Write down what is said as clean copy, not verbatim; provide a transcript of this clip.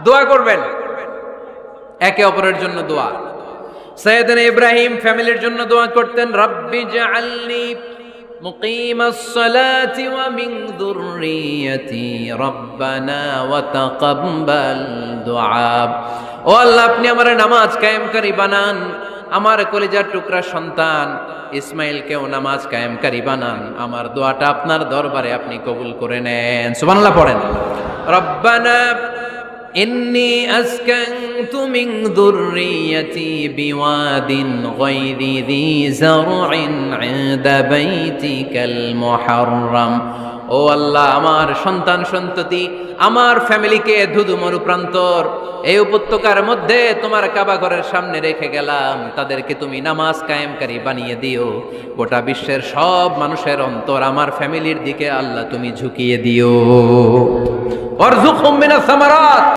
দোয়া করবেন, একে অপরের জন্য দোয়া। সাইয়েদনা ইব্রাহিম ফ্যামিলির জন্য দোয়া করতেন, রব্বি জাআলনি মুকিমাস সালাতি ওয়া মিন যুররিয়াতি রব্বানা ওয়া তাকাব্বাল দুআ। ও আল্লাহ, আপনি আমারে নামাজ কায়েমকারী বানান, আমার কলিজার টুকরা সন্তান ইসমাইলকেও নামাজ কায়েমকারী বানান, আমার দোয়াটা আপনার দরবারে আপনি কবুল করে নেন। সুবহানাল্লাহ পড়েন। রব্বানা ইন্নী আসকানতু মিন যুররিয়াতি বিওয়াদিন গায়রি যী যারইন ইনদা বাইতিকাল মুহাররাম। ও আল্লাহ, আমার সন্তান সন্ততি, আমার ফ্যামিলিকে ধুধু মরুপ্রান্তর এই উপত্যকার মধ্যে তোমার কাবা ঘরের সামনে রেখে গেলাম, তাদেরকে তুমি নামাজ কায়েমকারী বানিয়ে দিও। গোটা বিশ্বের সব মানুষের অন্তর আমার ফ্যামিলির দিকে আল্লাহ তুমি ঝুঁকিয়ে দিও। ওয়ারযুকহুম মিনাস সামারাত।